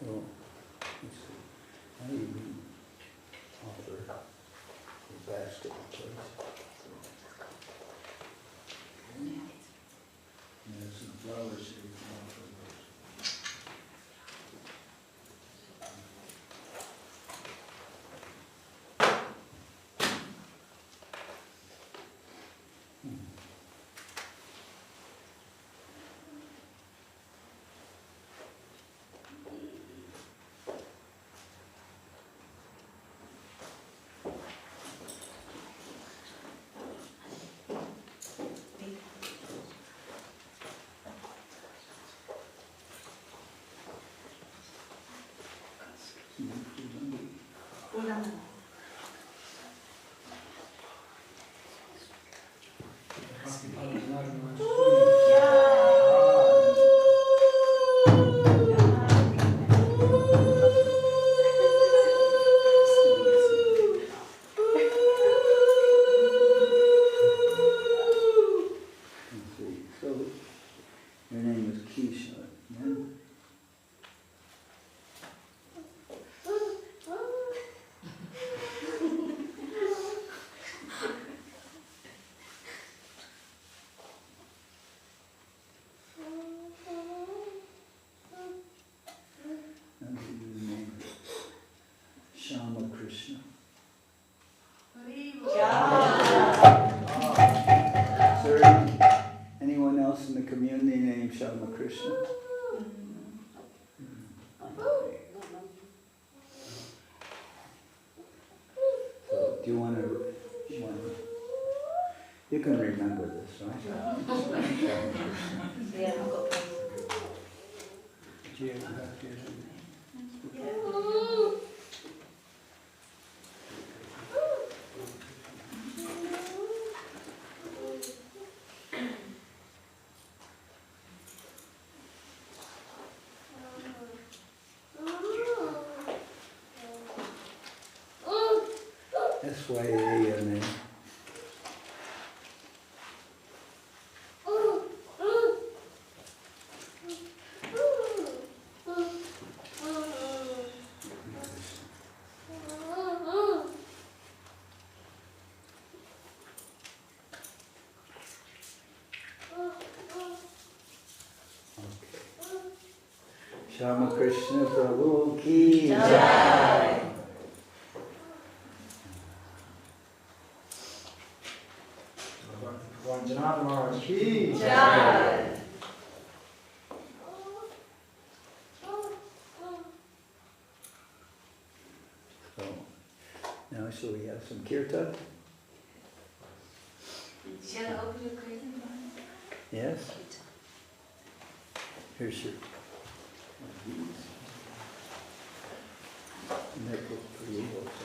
So, let's see. I even offer a basket place. And there's some flowers here you can offer those. Your name is Keisha, yeah? And your name is Shama Krishna. Is there anyone else in the community named Shama Krishna? So, do you want to, you can remember this, right? Shama Krishna. Yeah, I've got one. Do you have your SYA Shama Krishna Prabhu ki jai. Janardan Maharaj ki Jai. So, now shall we have some kirtan? Shall I open your curtain? Yes? Here's your one of these. And that goes for you also.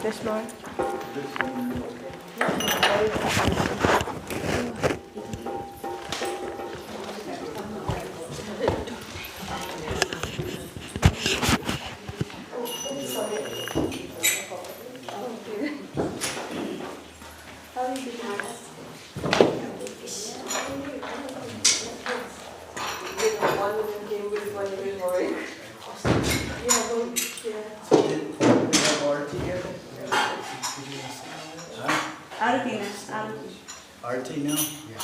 This one. Arti now? Yeah.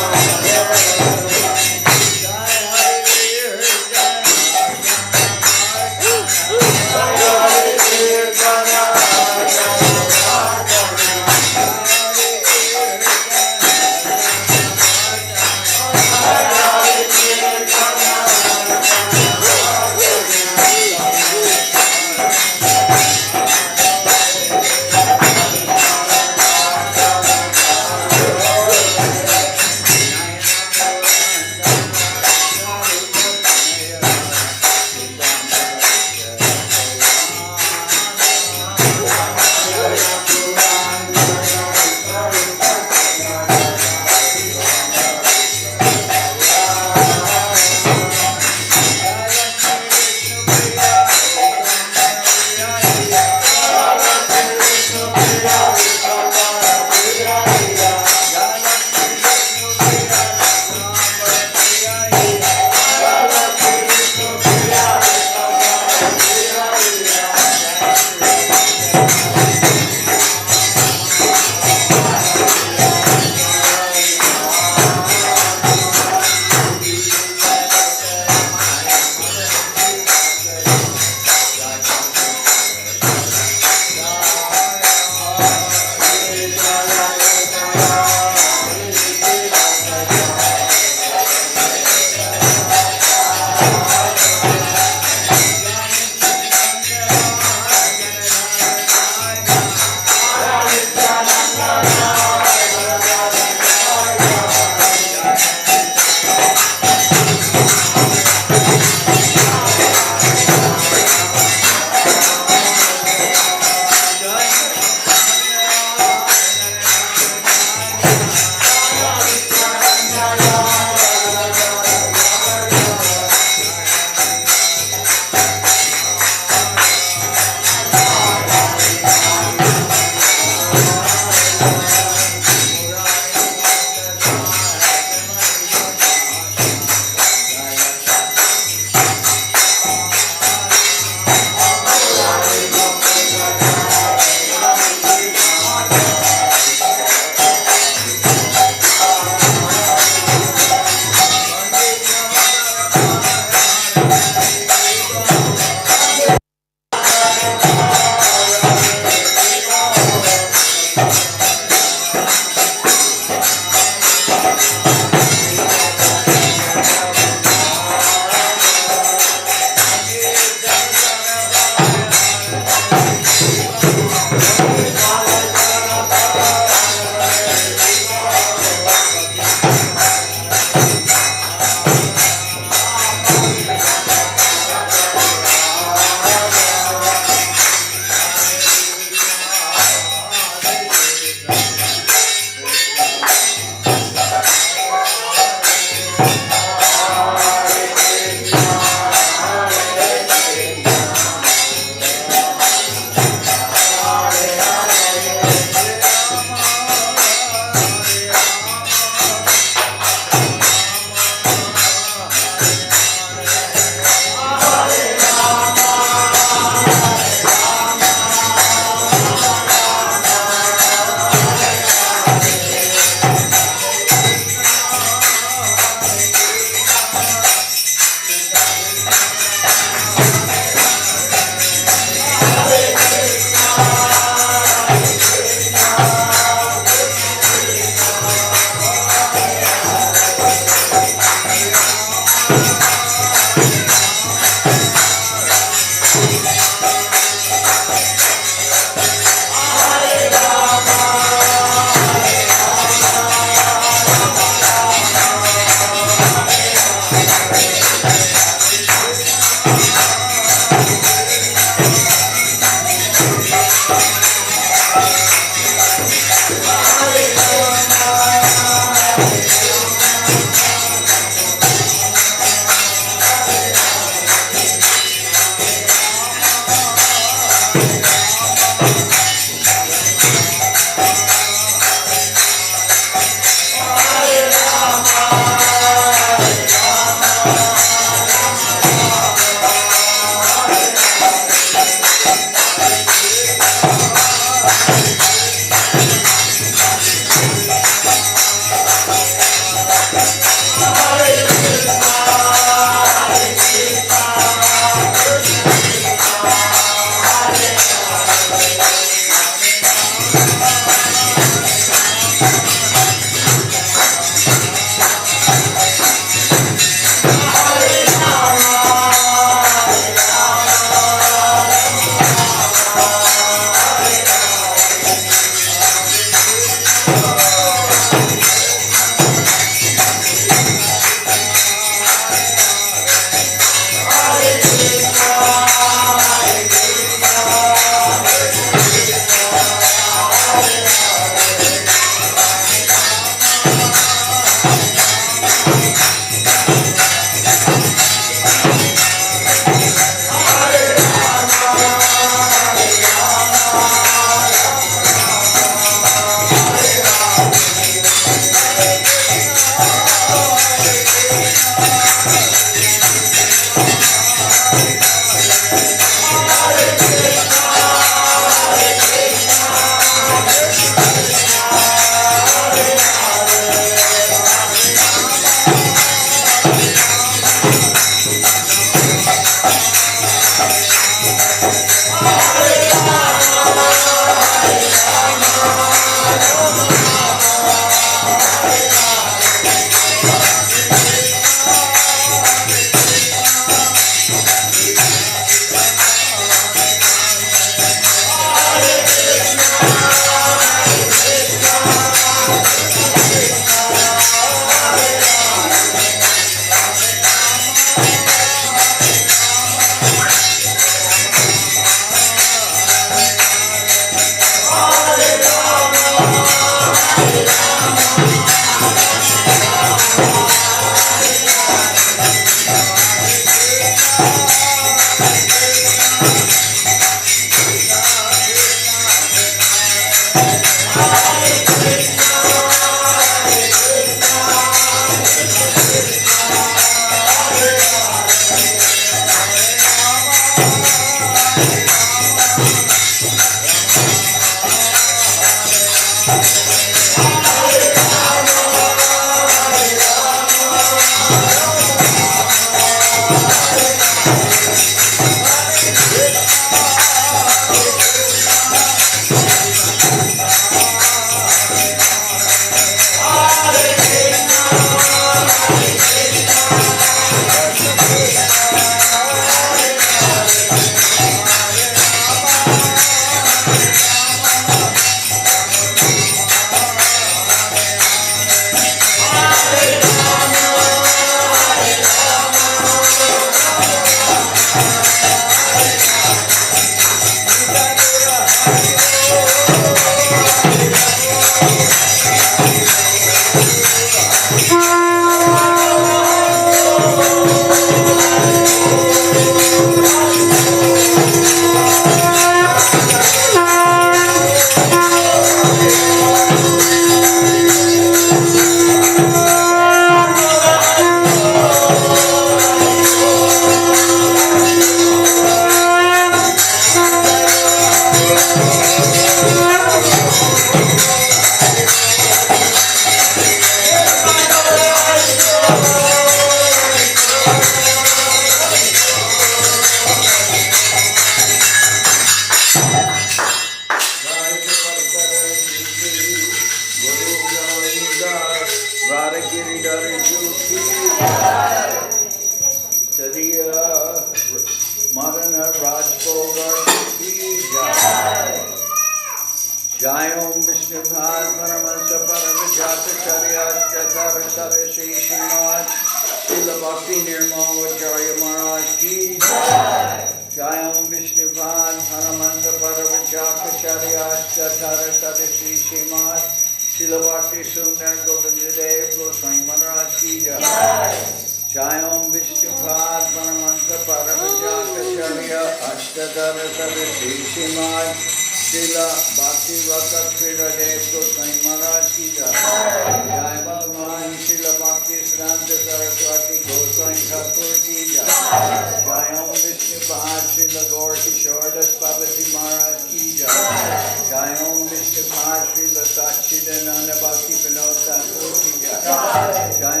Jai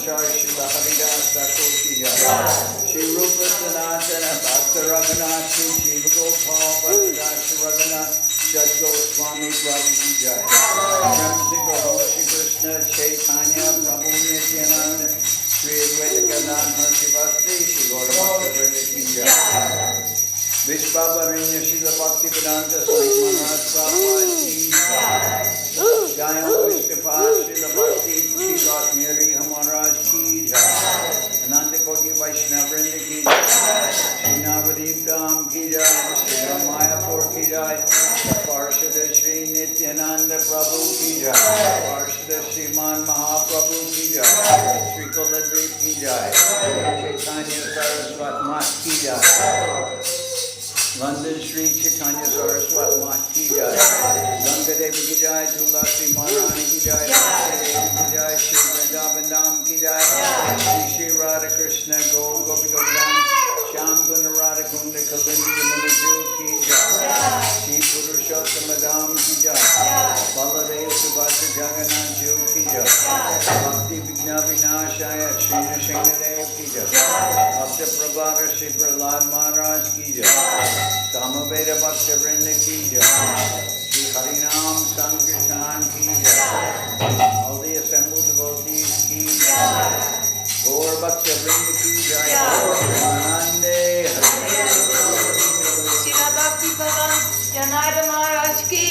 Gosai Srila Haridas Thakur ki jai. Shri Rupa Sanatana Bhakta Raghunath Shri Jiva Gopal Bhakta Shri Raghunath Jad Goswami Prabhu ki jai. Shri Krishna Chaitanya Prabhu Nityananda Shri Advaita Gadadhar Shivastri Shri Gaurava Bhakta ki jai. Vishvabharinya Shila Bhakti Vedanta Swami Maharaj Prabhupada ki jai. Jai Vishnupad Shila Bhakti Vilas Miri Maharaj ki jai. Ananda Koti Vaishnava Vrinda ki jai. Shri Navadip Dham ki jai. Shri Ramayapur ki jai. Parshada Shri Nityananda Prabhu ki jai. Parshada Shriman Mahaprabhu ki jai. Shri Kuladvip ki jai. Chaitanya Saraswat Mat ki jai. London Shri Chaitanya Saraswat Mat ki jai. Gangadevi ki jai. Tulasi Maharani ki jai. Devi ki jai. Shri Vrindavan Dham ki jai. Shri Radha Krishna Gopi Govardhan Shyam Guna Radha Kunda Kalindi Yamuna Ju ki jai. Shri Purushottam Dham ki jai. Baladev Subhadra Jagannath Ju ki jai. Bhakti Vigna Vinashaya Shri Nrsimhadev ki jai. Bhakta Prabhara Shri Prahlad Maharaj ki jai. Samaveda Bhakta Vrinda ki jai. Shri Harinam Sankirtan ki jai. All the assembled devotees ki jai. Gaur Bhakta Vrinda ki jai. Anande Hare. Srila Bhakti Bhavan Janardan Maharaj ki.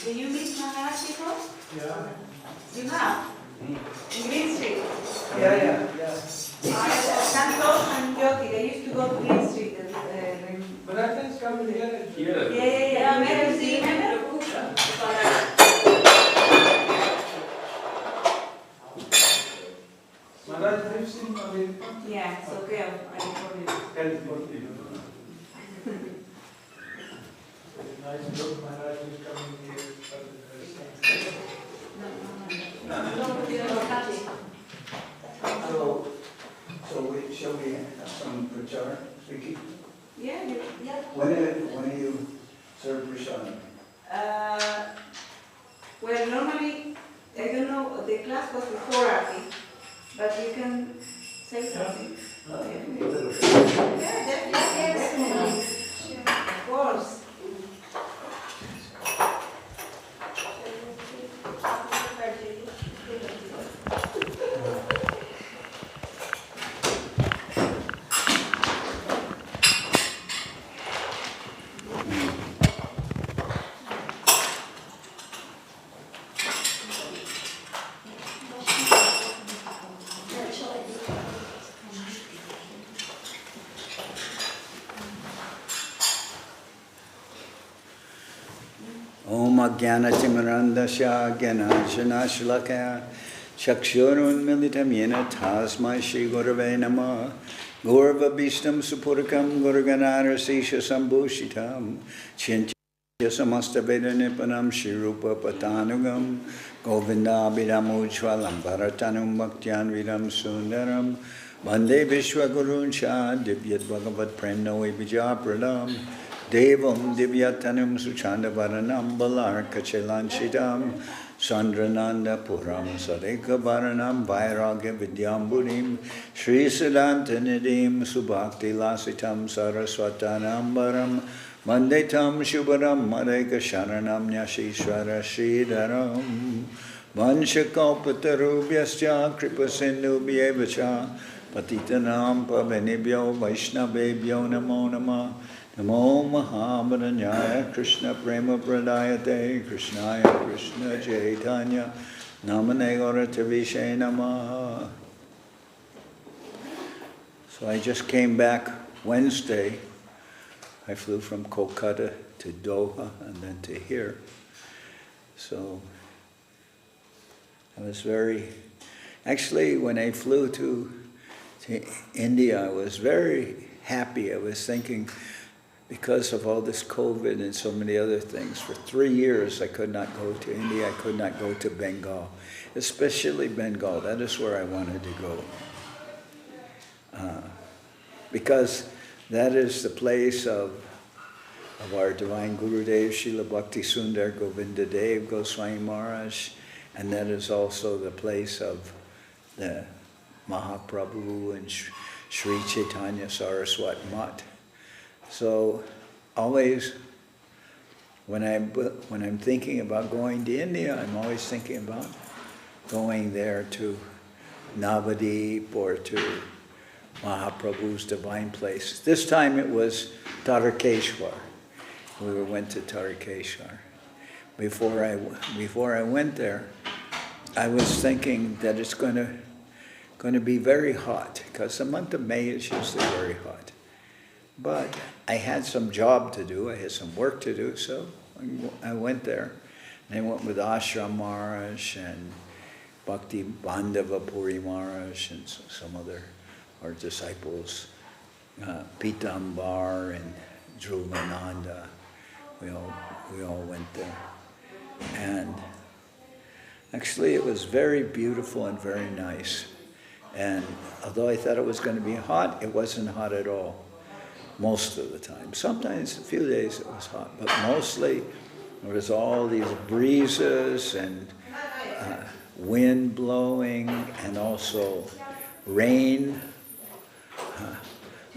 Do you meet Maharaj before? Yeah. You have? In Green Street? Yeah. Santosh and Jyoti, they used to go to Green Street. But I think it's coming here. Yeah. Remember? Do you remember? Maharaj lives in America. Yeah, so okay, I told you. California. Nice look, Maharaj is coming here for the first So shall we have some prachar, Vicky? Yeah. When do you serve prasad? Well, normally, I don't know, the class was before Arti, but you can say something. Yeah, definitely. Of course. Om Ajnana-timirandasya Jnana-shalakaya Chakshurunmilitam Yena Tasmai Shri Gurave Namah Gaurva Bhishtam Supurakam Gurganarasisha Sambhushitam Chintya Samasta Veda Nipanam Shri Rupa Patanugam Govinda Abhidhamujvalam Bharatanum Bhaktyan Vidam Sundaram Vande Vishwagurun Cha Divyat Bhagavad Premno Vijapradam Devam Divyatanam Suchanda Varanam Balarka Chelanchidam Sandrananda Puram Sadeka Varanam Vairagya Vidyamburim Sri Siddhanta Nidim Subhakti Lasitam Saraswatanambaram Mandetam Shubharam Madeka Sharanam Nyashishwara Sridharam Vanshakaupatarubhyascha Kripasindubhyevacha Patitanam Pavanibhyo Vaishnavebhyo Namo Namah Namo Mahavaranyaya Krishna Prema Pradayate Krishnaya Krishna Chaitanya Namane Gauratavishe Namaha. So I just came back Wednesday I flew from Kolkata to Doha and then to here. So I was actually when I flew to India, I was very happy. I was thinking, because of all this COVID and so many other things, for 3 years I could not go to India, I could not go to Bengal, especially Bengal. That is where I wanted to go. Because that is the place of our Divine Gurudev, Srila Bhakti Sundar Govinda Dev Goswami Maharaj, and that is also the place of the Mahaprabhu and Sri Chaitanya Saraswat Mat. So always, when I'm thinking about going to India, I'm always thinking about going there to Navadip or to Mahaprabhu's divine place. This time it was Tarakeshwar. We went to Tarakeshwar. Before I went there, I was thinking that it's going to be very hot, because the month of May is usually very hot. But I had some job to do, I had some work to do, so I went there. And I went with Ashram Maharaj and Bhakti Bandhava Puri Maharaj and some other our disciples, Pitambar and Dhruvananda. We all went there. And actually it was very beautiful and very nice. And although I thought it was going to be hot, it wasn't hot at all. Most of the time. Sometimes a few days it was hot, but mostly there was all these breezes and wind blowing and also rain.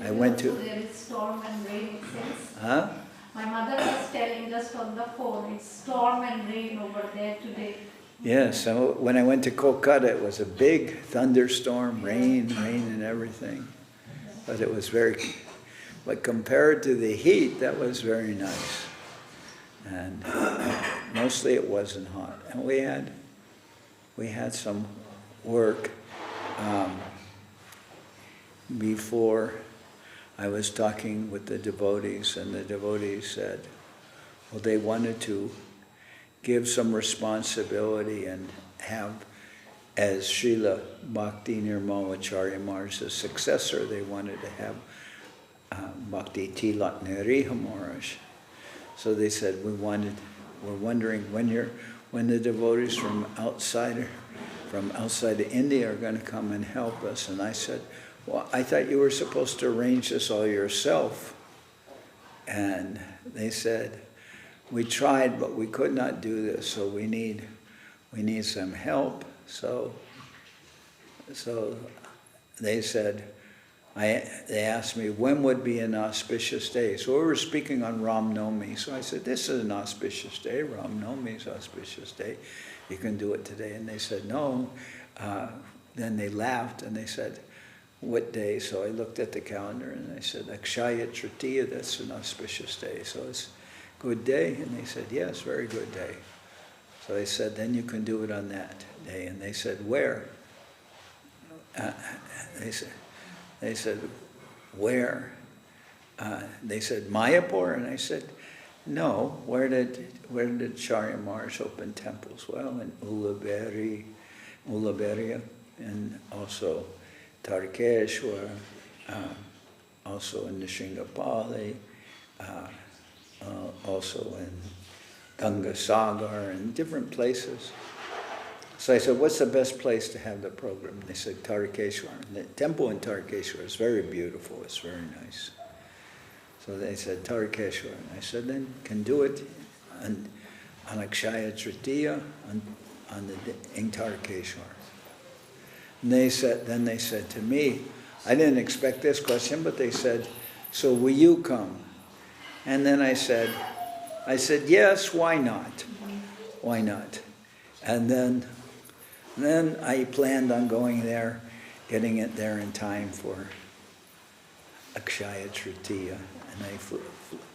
I went to... There is storm and rain, it says. Huh? My mother was telling just on the phone, it's storm and rain over there today. Yes, so when I went to Kolkata, it was a big thunderstorm, rain and everything. But it was but compared to the heat, that was very nice. And mostly it wasn't hot. And we had some work. Before I was talking with the devotees, and the devotees said, well, they wanted to give some responsibility and have, as Srila Bhakti Nirmalacharya Maharaj's successor, they wanted to have Bhakti Tilak Nariha Maharaj. So they said, we're wondering when the devotees from outside of India are going to come and help us. And I said, well, I thought you were supposed to arrange this all yourself. And they said, we tried, but we could not do this, so we need some help. So they said, they asked me when would be an auspicious day. So we were speaking on Ram Navami. So I said, this is an auspicious day. Ram Navami is an auspicious day. You can do it today. And they said, no. Then they laughed and they said, what day? So I looked at the calendar and I said, Akshaya Tritiya, that's an auspicious day. So it's a good day? And they said, yes, very good day. So I said, then you can do it on that day. And they said, where? They said, where? They said, Mayapur? And I said, no. Where did Charya Maharaj open temples? Well, in Ulaberia, and also Tarakeshwar, also in Nishingapali, also in Gangasagar, and different places. So I said, what's the best place to have the program? And they said, Tarakeshwar. And the temple in Tarakeshwar is very beautiful. It's very nice. So they said, Tarakeshwar. And I said, then can do it on Akshaya Tritiya in Tarakeshwar. And then they said to me, I didn't expect this question, but they said, so will you come? And then I said, yes, why not? Why not? And then I planned on going there, getting it there in time for Akshaya Tritiya. And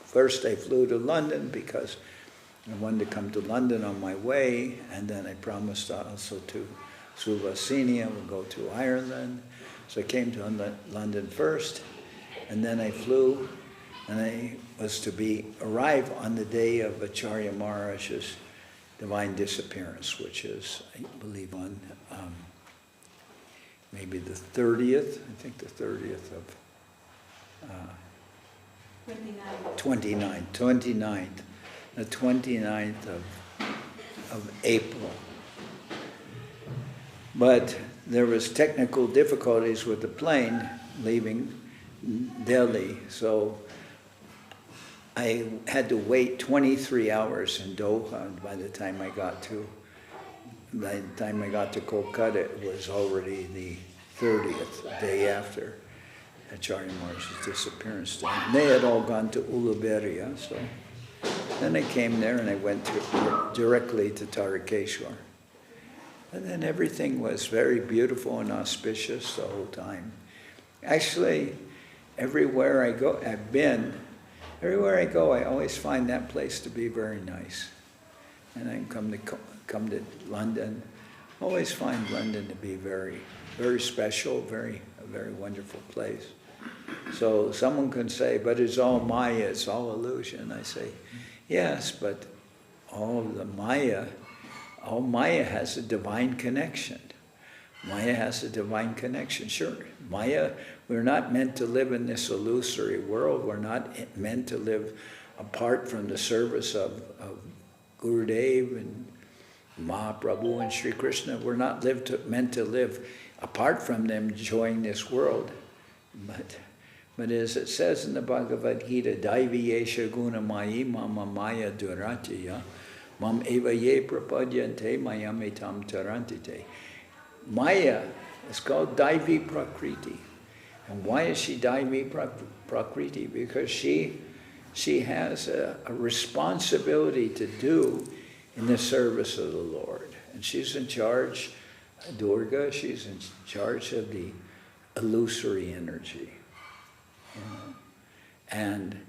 first I flew to London because I wanted to come to London on my way, and then I promised also to Suvasini, we'll go to Ireland. So I came to London first, and then I flew And I was to arrive on the day of Acharya Maharaj's divine disappearance, which is, I believe, on maybe the 30th, I think the 30th of 29th, the 29th of April. But there was technical difficulties with the plane leaving Delhi, so I had to wait 23 hours in Doha. By the time I got to Kolkata, it was already the 30th, the day after Acharya Maharaj's disappearance. And they had all gone to Uluberia, so then I came there and I went directly to Tarakeshwar. And then everything was very beautiful and auspicious the whole time. Actually, everywhere I go, I always find that place to be very nice. And I come to London, always find London to be very, very special, a very wonderful place. So someone can say, but it's all Maya, it's all illusion. I say, yes, but all Maya has a divine connection. Maya has a divine connection, sure. Maya, we're not meant to live in this illusory world. We're not meant to live apart from the service of Gurudev and Mahaprabhu and Sri Krishna. We're not meant to live apart from them, enjoying this world. But as it says in the Bhagavad Gita, Daivi yesha guna mayi mama maya duratya mam eva ye prapadyante mayam etam tarantite. Maya is called Daivi Prakriti. And why is she Daivi Prakriti? Because she has a responsibility to do in the service of the Lord. And she's in charge, Durga, she's in charge of the illusory energy. You know? And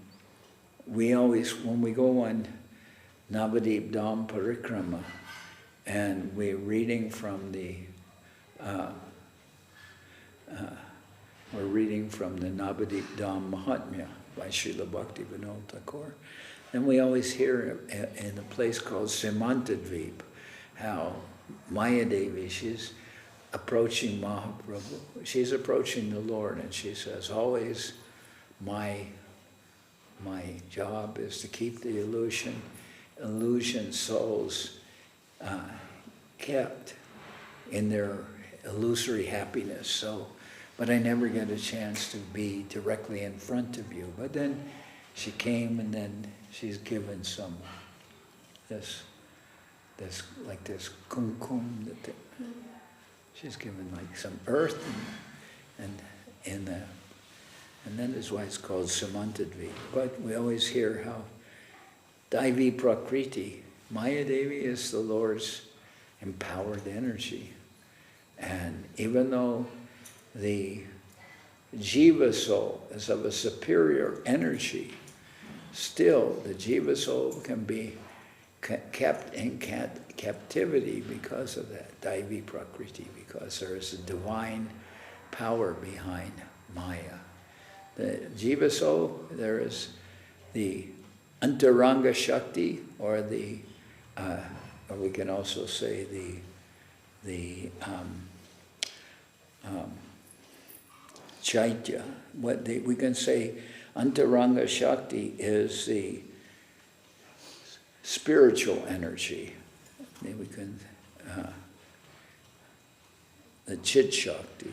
we always, when we go on Navadip Dham Parikrama, and we're reading from the Navadip Dham Mahatmya by Srila Bhaktivinoda Thakur. And we always hear in a place called Simantadvip how Maya Devi, she's approaching Mahaprabhu, she's approaching the Lord, and she says, always my job is to keep the illusion souls kept in their illusory happiness. So, but I never get a chance to be directly in front of you. But then she came, and then she's given this kumkum. She's given like some earth, and that is why it's called Samantadvi. But we always hear how Daivi Prakriti, Maya Devi is the Lord's empowered energy. And even though the Jiva soul is of a superior energy, still the Jiva soul can be kept in captivity because of that Daivi Prakriti, because there is a divine power behind Maya. The Jiva soul, there is the Antaranga Shakti, or we can also say the Chaitya. We can say Antaranga Shakti is the spiritual energy. Maybe we can, the Chit Shakti,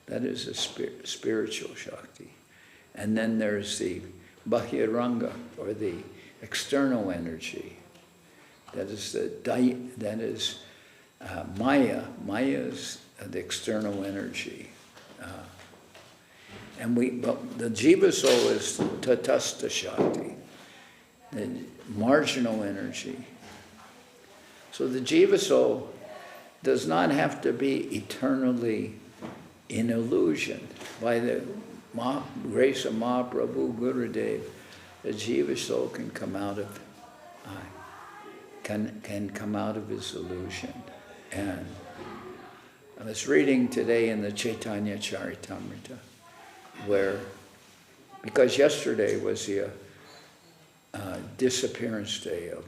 that is a spiritual Shakti. And then there's the Bahiranga, or the external energy. That is Maya. Maya is the external energy. But the Jiva soul is Tatastha Shakti, the marginal energy. So the Jiva soul does not have to be eternally in illusion. By the grace of Mahaprabhu Gurudev, the Jiva soul can come out of his illusion. And I was reading today in the Chaitanya Charitamrita, where because yesterday was the disappearance day of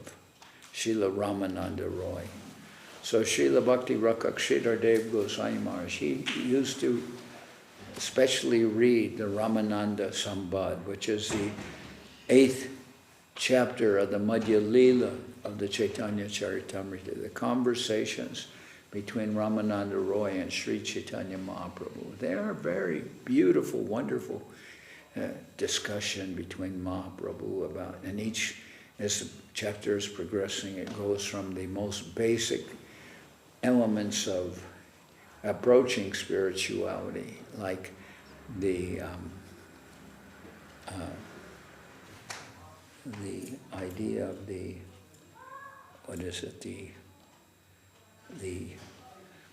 Srila Ramananda Roy. So Srila Bhakti Rakak Sridhar Dev Goswami Maharaj, he used to especially read the Ramananda Sambad, which is the 8th chapter of the Madhya Lila of the Chaitanya Charitamrita, the conversations between Ramananda Roy and Sri Chaitanya Mahaprabhu. They are very beautiful, wonderful discussion between Mahaprabhu about, and each, as the chapter is progressing, it goes from the most basic elements of approaching spirituality, like the idea of the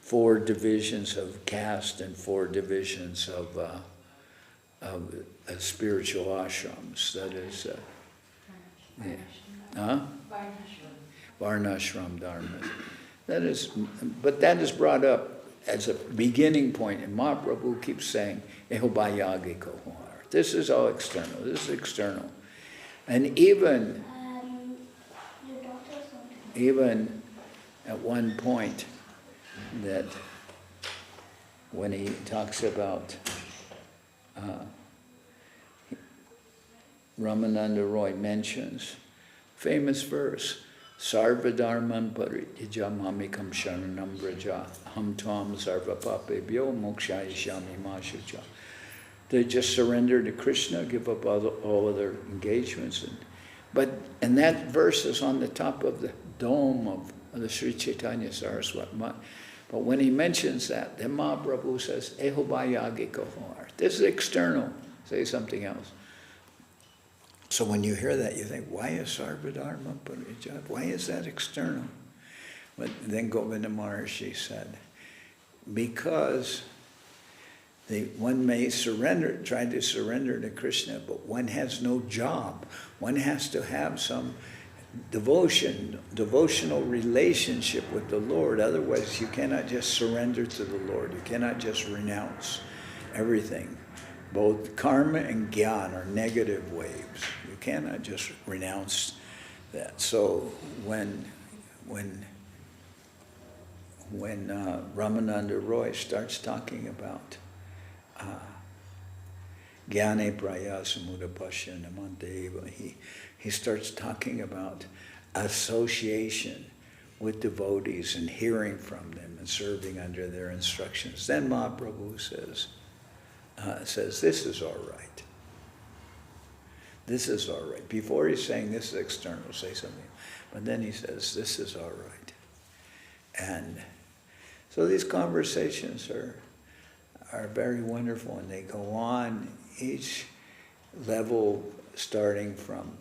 four divisions of caste and four divisions of spiritual ashrams. That is, Varnashram Dharma. That is, but that is brought up as a beginning point, and Mahaprabhu keeps saying, Ehobayagiko. This is all external. This is external. And even at one point, that when he talks about Ramananda Roy mentions famous verse, Sarvadharman paritijam hamikam sharanam vraja ham tvam sarvapapebhyo mokshayishyami ma shucha. They just surrender to Krishna, give up all other engagements. And that verse is on the top of the dome of the Sri Chaitanya Saraswati. But when he mentions that, then Mahaprabhu says, Ehobayagiko. This is external. Say something else. So when you hear that, you think, why is Sarvadharma Parijat? Why is that external? But then Govinda Maharishi said, because one may try to surrender to Krishna, but one has no job. One has to have some devotional relationship with the Lord. Otherwise, you cannot just surrender to the Lord. You cannot just renounce everything. Both karma and jnana are negative waves. You cannot just renounce that. So when Ramananda Roy starts talking about Jnane Prayasamudapashya Namanteva, he starts talking about association with devotees and hearing from them and serving under their instructions. Then Mahaprabhu says, this is all right. This is all right. Before he's saying this is external, say something. But then he says, this is all right. And so these conversations are very wonderful, and they go on each level, starting from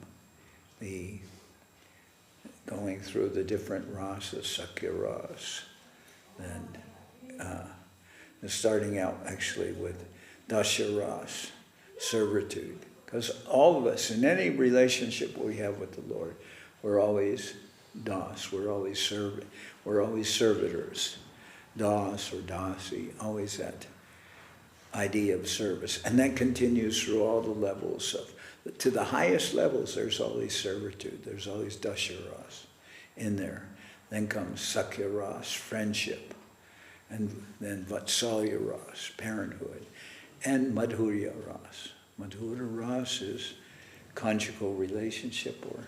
going through the different rasas, Sakya ras, and starting out actually with Dasya ras, servitude. Because all of us, in any relationship we have with the Lord, we're always das, we're always servitors. Das or dasi, always that idea of service. And that continues through all the levels to the highest levels, there's always servitude, there's always Dasya ras in there. Then comes Sakya ras, friendship, and then Vatsalya ras, parenthood, and Madhurya ras. Madhurya ras is conjugal relationship or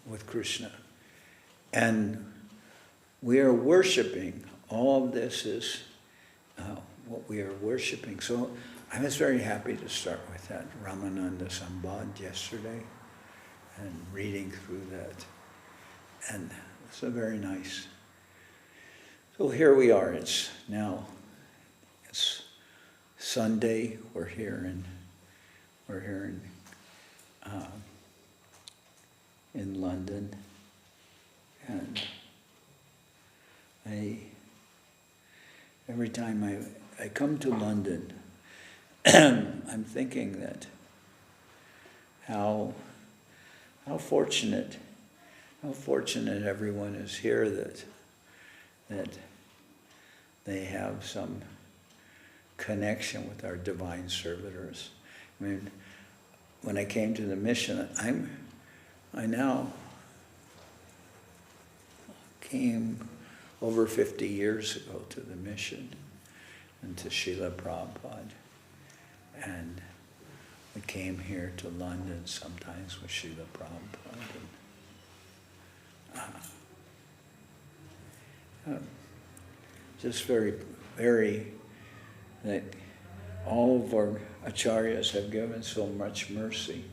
with Krishna. And we are worshipping. All of this is what we are worshipping. So I was very happy to start with that Ramananda Sambad yesterday and reading through that. And it's a very nice. So here we are. It's Sunday. We're here in London, and every time I come to London, I'm thinking that how fortunate everyone is here that they have some connection with our divine servitors. I mean, when I came to the mission, I now came over 50 years ago to the mission and to Srila Prabhupada. And we came here to London sometimes with Srila Prabhupada. Just very, very, that all of our acharyas have given so much mercy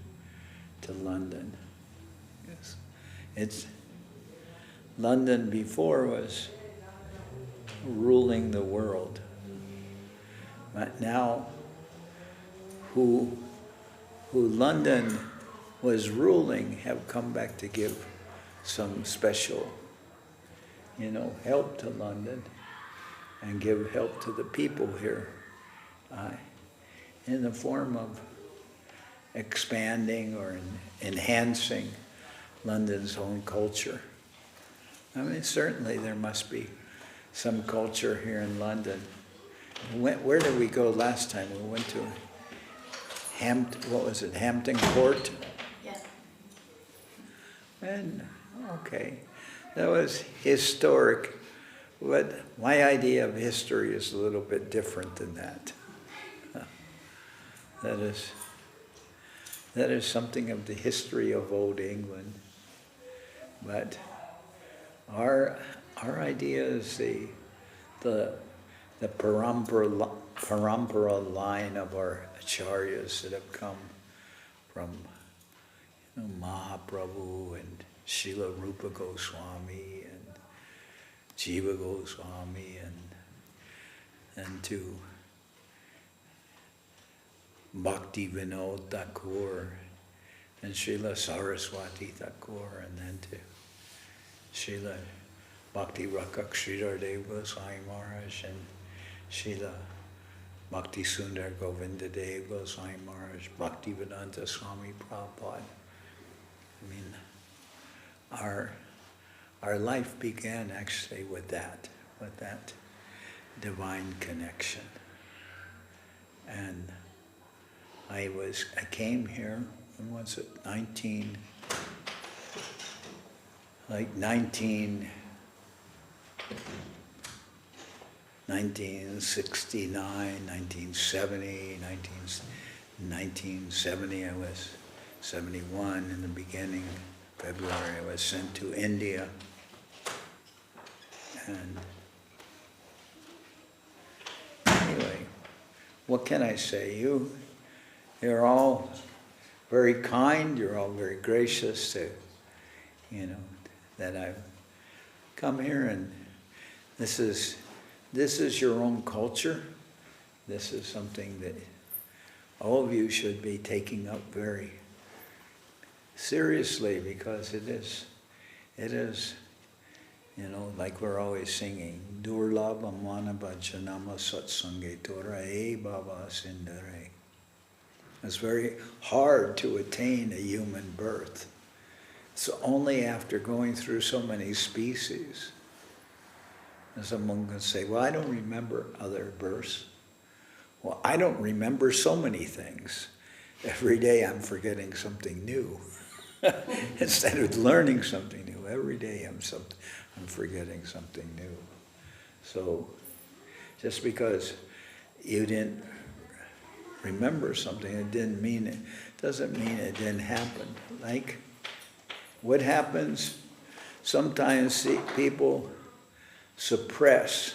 to London. Yes. London before was ruling the world. But now, who London was ruling have come back to give some special, help to London and give help to the people here in the form of expanding or enhancing London's own culture. I mean, certainly there must be some culture here in London. Where did we go last time? We went to Hampton Court? Yes. And, okay, that was historic, but my idea of history is a little bit different than that. That is something of the history of old England. But our idea is the parampara line of our acharyas that have come from Mahaprabhu and Srila Rupa Goswami and Jiva Goswami and to Bhakti Vinod Thakur and Srila Saraswati Thakur, and then to Srila Bhakti Rakak Sridhar Dev Goswami Maharaj and Srila Bhakti Sundar Govinda Dev Goswami Maharaj, Bhakti Vedanta Swami Prabhupada. I mean, our life began actually with that divine connection. And I came here, when was it, 1969, 1970, 1970, I was 71 in the beginning, February, I was sent to India. And anyway, what can I say? You're all very kind, you're all very gracious to, that I've come here, and this is your own culture. This is something that all of you should be taking up very seriously, because it is, like we're always singing, Durlabha manava janama satsange tora e baba sindare. It's very hard to attain a human birth. It's only after going through so many species. And someone can say, well, I don't remember other births. Well, I don't remember so many things. Every day I'm forgetting something new. Instead of learning something new, every day I'm forgetting something new. So just because you didn't remember something, doesn't mean it didn't happen. Like, what happens? Sometimes people suppress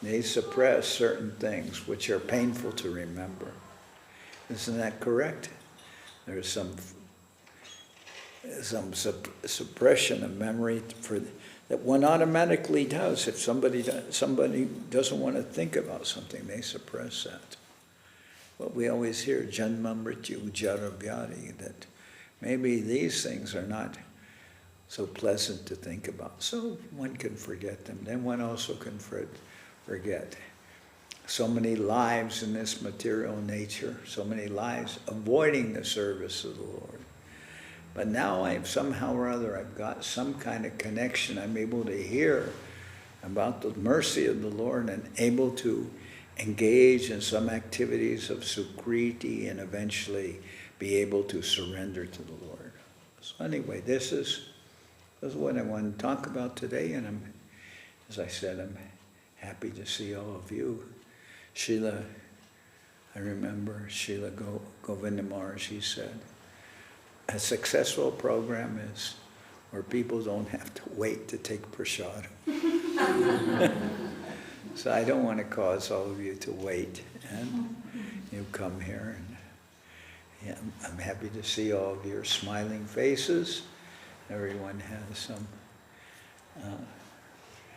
certain things which are painful to remember. Isn't that correct? There's some suppression of memory that one automatically does. If somebody doesn't want to think about something, they suppress that. But we always hear Janma Mrityu Jara Vyadi, that maybe these things are not so pleasant to think about. So one can forget them. Then one also can forget so many lives in this material nature, so many lives avoiding the service of the Lord. But now I've got some kind of connection. I'm able to hear about the mercy of the Lord and able to engage in some activities of sukriti and eventually be able to surrender to the Lord. So anyway, this is what I want to talk about today, and as I said, I'm happy to see all of you. Srila, I remember Srila Govinda Maharaj, he said, a successful program is where people don't have to wait to take prasad. So I don't want to cause all of you to wait, and you come here, and yeah, I'm happy to see all of your smiling faces. Everyone has some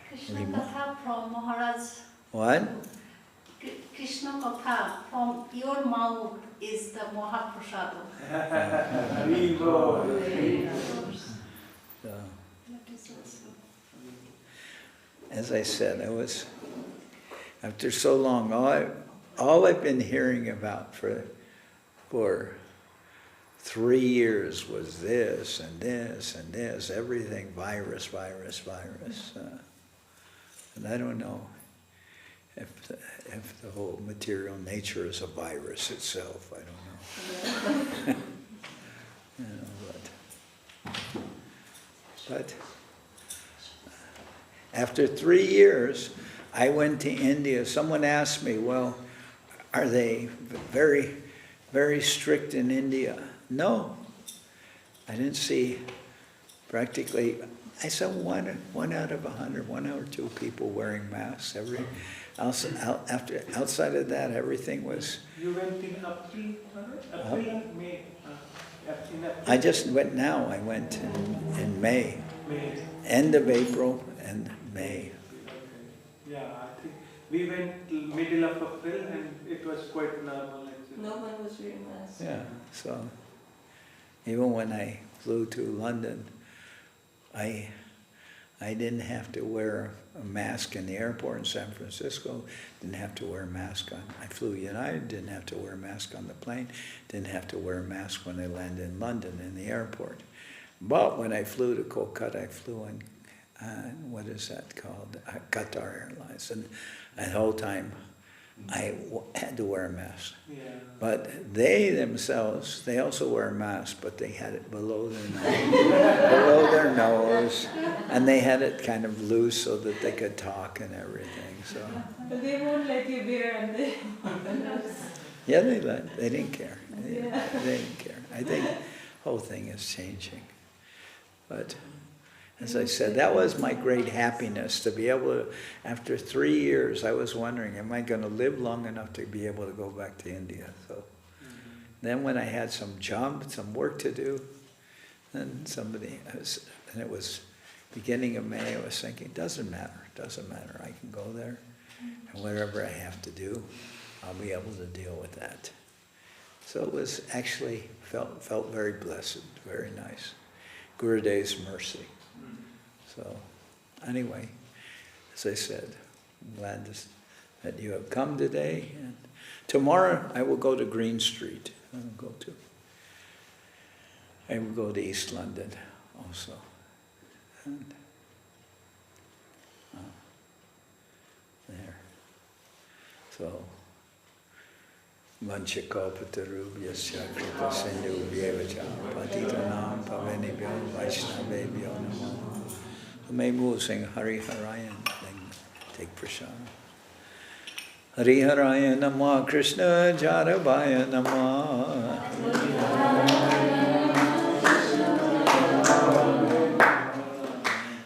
Krishna Katha from Maharaj. What? Krishna Katha from your mouth is the Mahaprasada. So, as I said, after so long, all I've been hearing about for 3 years was this and this and this, everything virus. And I don't know if the whole material nature is a virus itself. I don't know. But after 3 years, I went to India. Someone asked me, well, are they very, very strict in India? No. I didn't see practically, I saw one out of 100, 1 or 2 people wearing masks. Outside of that, everything was... You went in April and May? In April. I just went now. I went in May. End of April and May. Okay. Yeah, I think we went middle of April and it was quite normal actually. No one was wearing masks. Yeah, so even when I flew to London, I didn't have to wear a mask in the airport in San Francisco, didn't have to wear a mask on. I flew United, didn't have to wear a mask on the plane, didn't have to wear a mask when I landed in London in the airport. But when I flew to Kolkata, I flew in, what is that called? Qatar Airlines. And the whole time I had to wear a mask. Yeah. But they themselves, they also wear a mask, but they had it below their nose, and they had it kind of loose so that they could talk and everything. So But they won't let you wear on the yeah, they didn't care. They didn't care. I think the whole thing is changing. But as I said, that was my great happiness, to be able to, after 3 years, I was wondering, am I going to live long enough to be able to go back to India? So then when I had some work to do, and it was beginning of May, I was thinking, doesn't matter, I can go there, and whatever I have to do, I'll be able to deal with that. So it was actually, felt very blessed, very nice. Gurudev's mercy. So, anyway, as I said, I'm glad that you have come today. And tomorrow I will go to Green Street. I will go to East London also. And, there. So, Vanchakalpatarubhyasya krita sindhubhyevacha patitanam pavanebhyo vaishnavebhyo namo. So maybe we'll sing Hari Haraya and then take prasad. Hari Haraya Namah Krishna Jarabhaya Namah.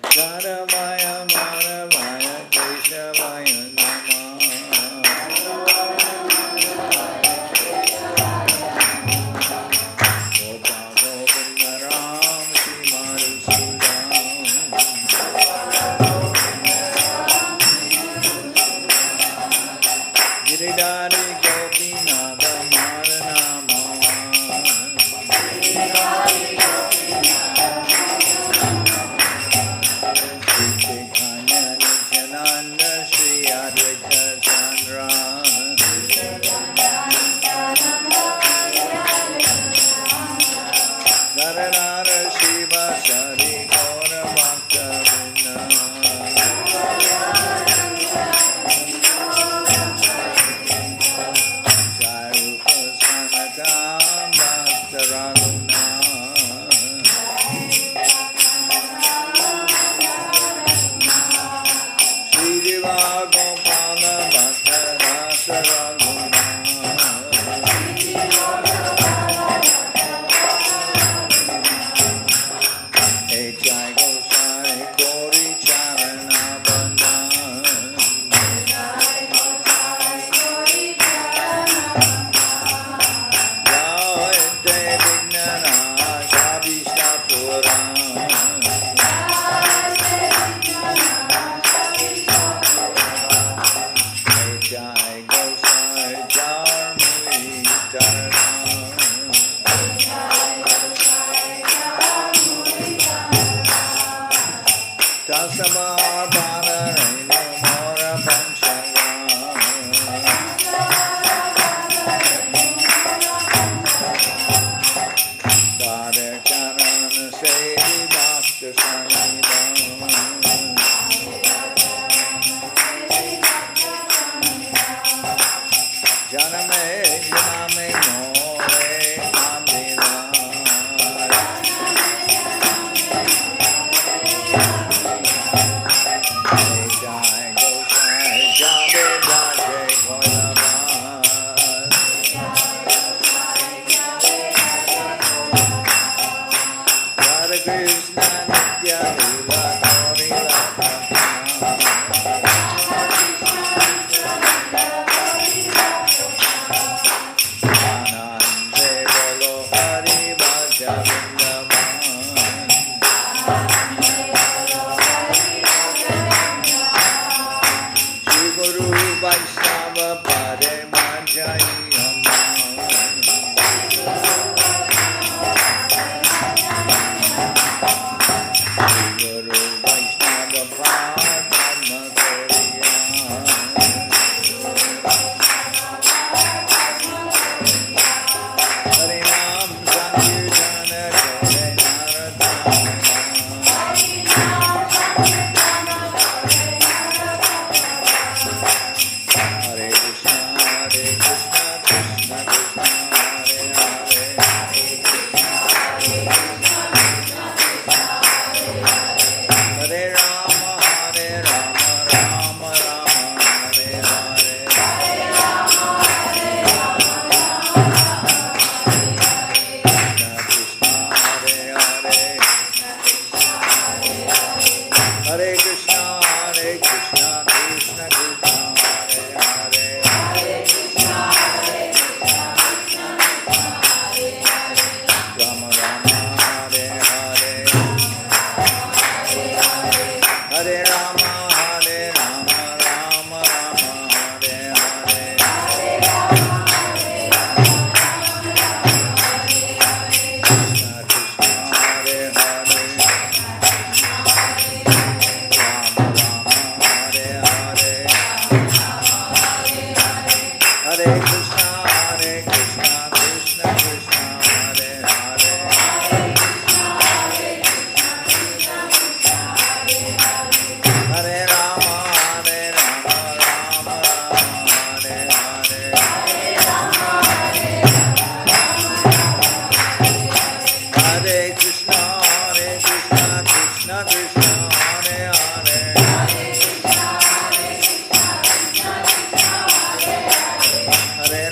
Jarabhaya Maravaya Keshavaya Namah. Gopa Govinda Ram Simaru Sudam. Giridhari Gopinatha Maranama. Giridhari Gopinatha Maranama. Gopala Bhatta Rasa Raguna. Hey Jai Gosai Kori Charana Bandha. Jai Jai Vignana Shabishta Pura. Hey Jai Gosai Jarmui Tarana. Tasama Bharana Mora Panchaga. Dare Charan Sevi Bhakta Sanidam. Janame Janame More Amila. Hey Jai Gosai Jabe Jaje Bholavan. Hare Krishna Nitya Lila Gauri Radha. Anande Bolo Hari Bhaja Vrindavan. Shri Guru Vaishnava Pare Majai Shri Guru Vaishnava Padma Koriya. Hare Ram Sankirtana Jai Janardan. Hare Krishna Krishna Krishna Hare Hare. Hare Rama Rama Hare Hare. Krishna Hare Hare. Hare Krishna Krishna Krishna Hare Hare. Rama Rama Hare Hare. Hare Rama Rama Rama Hare Hare. Krishna Krishna Hare Hare. Rama Rama Hare Hare. Hare Krishna Krishna Krishna Hare Hare. Hare Rama Rama Rama Hare Hare. Hare Krishna Krishna Krishna Hare Hare. Hare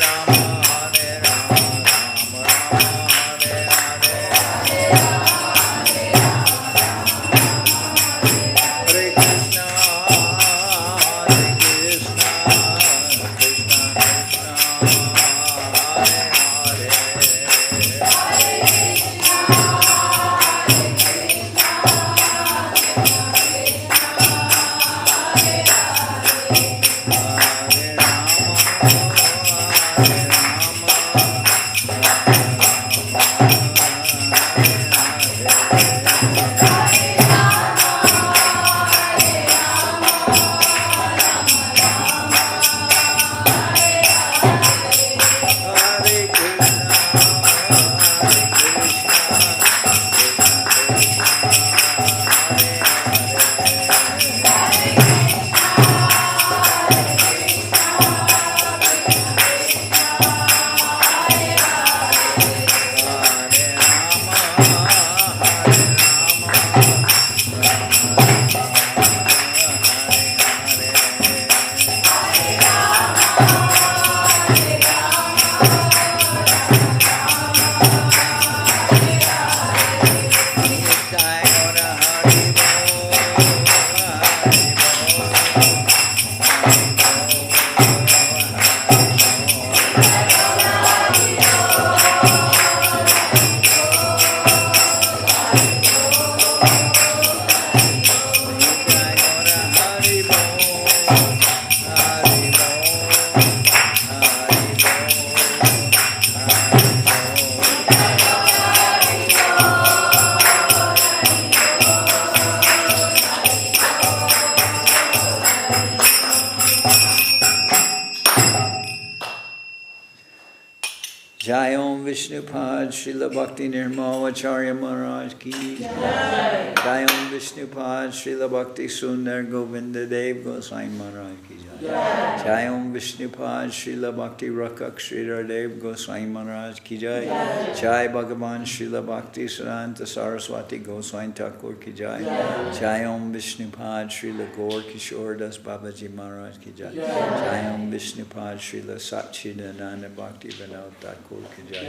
Jai Om Vishnupad Srila Bhakti Nirmal Acharya Maharaj ki Jai. Jai Om Vishnupad Srila Bhakti Sundar Govinda Dev Goswami Maharaj ki Jai. Jai Om Vishnupad Srila Bhakti Rakak Sridhar Dev Goswami Maharaj ki Jai. Jai Bhagavan Srila Bhakti Siddhanta Saraswati Goswami Thakur ki Jai. Jai Om Vishnupad Srila Gaur Kishore Das Babaji Maharaj ki Jai. Jai Om Vishnupad Srila Satchidananda Bhakti Vinod Thakur ki Jai.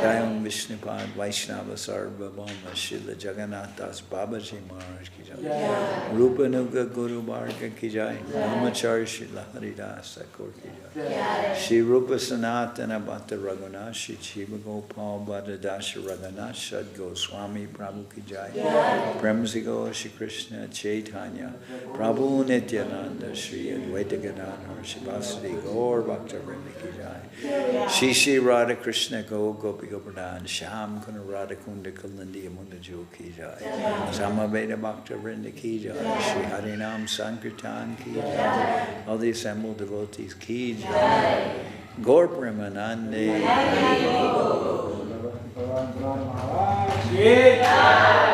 Jai Om Vishnupad Vaishnava Sarvabhauma Srila Jagannath Das Babaji Maharaj ki Jai. Rupanuga Guru Bharga ki Jai. Brahmachari Srila Haridas Thakur ki Jai. Shri Rupa Sanatana Bhatta Raghunath Shri Chiva Gopal Bhatta Dasha Raghunath Shad Goswami Prabhu ki Jai. Premsi Go Shri Krishna Chaitanya Prabhu Nityananda Shri Advaita Gadadhar Shivasati Gaur Bhakta Vrinda ki Jai. Shri Shri Radha Krishna Go Gopi Gopradhan Sham Kuna Radha Kunda Kalindi Amunda Jo ki Jai. Samaveda Bhakta Vrinda ki Jai. Shri Harinam Sankirtan ki Jai. All the assembled devotees ki Jai. Gaur Premanande. Maharaj.